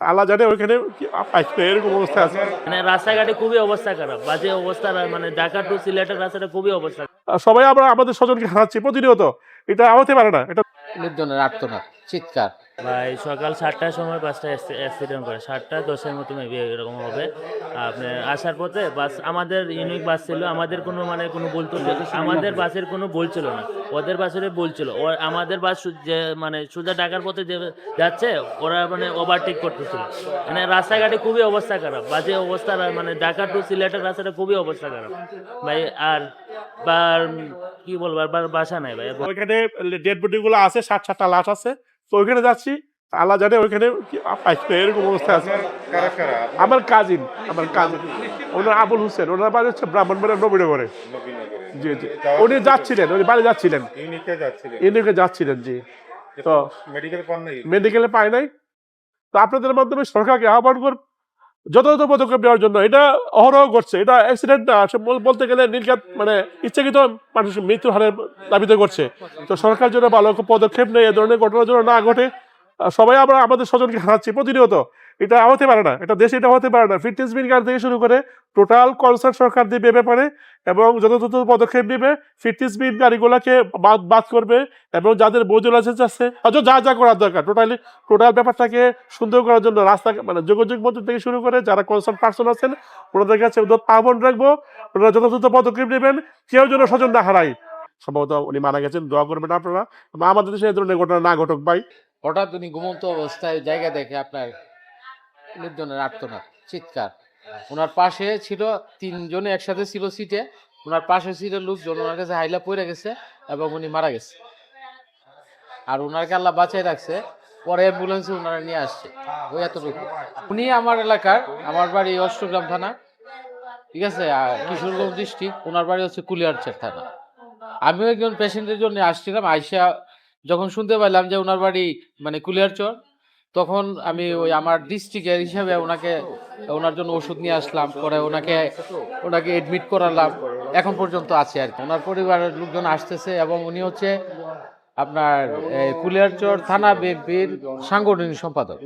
আল্লাহ জানে ওইখানে এরকম অবস্থা আছে। মানে রাস্তাঘাটে খুবই অবস্থা খারাপ, বাজে অবস্থা। মানে ঢাকা টু সিলেটের রাস্তাটা খুবই অবস্থা। সবাই আমরা আমাদের স্বজনকে হারাচ্ছি প্রতিনিয়ত, এটা হতে পারে না। এটা নির্জনের আর্তনাদ, চিৎকার। ভাই সকাল 7টার সময় বাসটা অ্যাক্সিডেন্ট করে, 7টা 10-এর মতো মেবি এরকম হবে। আপনি আসার পথে বাস, আমাদের ইউনিক বাস ছিল, আমাদের কোনো মানে কোনো ভুল তো, আমাদের বাসের কোনো ভুল ছিল না, ওদের বাসের ভুল ছিল। আমাদের বাস যে মানে সোজা ঢাকার পথে যে যাচ্ছে, ওরা মানে ওভারটেক করতেছিল। মানে রাস্তাঘাটে খুবই অবস্থা খারাপ, বাজে অবস্থা। মানে ঢাকা টু সিলেটের রাস্তাটা খুবই অবস্থা খারাপ ভাই। আর বা কি বলবো, আর বাসা নাই ভাই। ওইখানে ডেড বডি গুলো আছে, 7টা লাশ আছে। তো ওইখানে যাচ্ছি, আল্লাহ জানে ওইখানে এরকম অবস্থা আছে। আমার কাজিন ওনার আবুল হোসেন, ওনার বাড়ি হচ্ছে ব্রাহ্মণবাড়িয়া নবীনগরে। জি জি, উনি যাচ্ছিলেন, উনি বাড়ি যাচ্ছিলেন, ইউনিকে যাচ্ছিলেন। জি, তো মেডিকেলে পায় নাই। তো আপনাদের মাধ্যমে সরকারকে আহ্বান করব যথাযথ পদক্ষেপ নেওয়ার জন্য। এটা অহরহ ঘটছে, এটা অ্যাক্সিডেন্ট না, বলতে গেলে নির্ঘাত মানে ইচ্ছাকৃত মানুষ মৃত্যুর হারে দাবিত করছে। তো সরকার যেন ভালো পদক্ষেপ নেয়, এ ধরনের ঘটনা যেন না ঘটে। সবাই আমরা আমাদের স্বজনকে হারাচ্ছি প্রতিনিয়ত, এটা হতে পারে না। এটা দেশে এটা হতে পারে না। ফিটনেস বিল কার্ড থেকে শুরু করে টোটাল কনসার্ন সরকার দিবে ব্যাপারে, এবং যথাযথ পদক্ষেপ নেবে। ফিটনেস বিল গাড়িগুলোকে বাদ করবে, এবং যাদের বৈধ লাইসেন্স আছে যা যা করার দরকার টোটাল ব্যাপারটাকে সুন্দর করার জন্য রাস্তা মানে যোগাযোগ মন্ত্রী থেকে শুরু করে যারা কনসার্ন পার্সন আছেন, ওনাদের কাছে আহ্বান রাখবো, ওনারা যথাযথ পদক্ষেপ নেবেন, কেউ যেন স্বজন না হারায়। সম্ভবত উনি মারা গেছেন, দোয়া করবেন আপনারা আমাদের দেশে এই ধরনের ঘটনা না ঘটক ভাই। হঠাৎ উনি ঘুমন্ত অবস্থায় জায়গা দেখে আপনার নির্জনের আর্তনাদ, চিৎকার। ওনার পাশে ছিল 3 জনে একসাথে ছিল সিটে, ওনার পাশে ছিল লোকজন, ওনার কাছে হাইলা পড়ে গেছে এবং উনি মারা গেছে। আর ওনাকে আল্লাহ বাঁচাই রাখছে, পরে অ্যাম্বুলেন্সে ওনারা নিয়ে আসছে। ওই এতটুকু। উনি আমার এলাকার, আমার বাড়ি অষ্টগ্রাম থানা, ঠিক আছে, আর কিশোরগঞ্জ ডিস্ট্রিক্ট। ওনার বাড়ি হচ্ছে কুলিয়ারচর থানা। আমিও একজন পেশেন্টের জন্য আসছিলাম, আইসা যখন শুনতে পাইলাম যে ওনার বাড়ি মানে কুলিয়ারচর, তখন আমি ওই আমার ডিস্ট্রিক্টের হিসাবে ওনার জন্য ওষুধ নিয়ে আসলাম, পরে ওনাকে এডমিট করালাম, এখন পর্যন্ত আছে আর কি। ওনার পরিবারের লোকজন আসতেছে, এবং উনি হচ্ছে আপনার কুলিয়ারচর থানা বিএনপির সাংগঠনিক সম্পাদক।